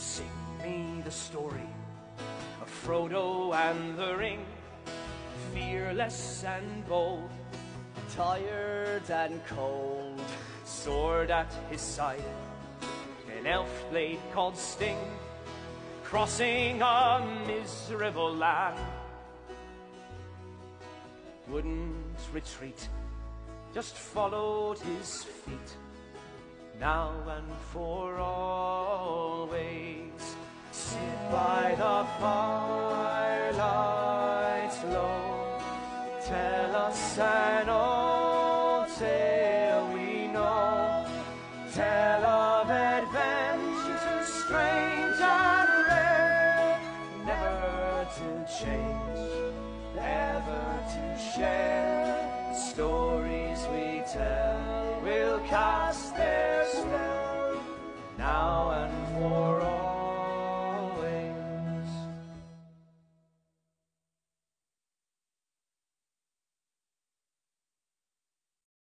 Sing me the story of Frodo and the ring, fearless and bold, tired and cold, sword at his side, an elf blade called Sting, crossing a miserable land. Wouldn't retreat, just followed his feet, now and for always. Sit by the firelight low, tell us an old tale we know, tell of adventures strange and rare, never to change, never to share. The stories we tell will cast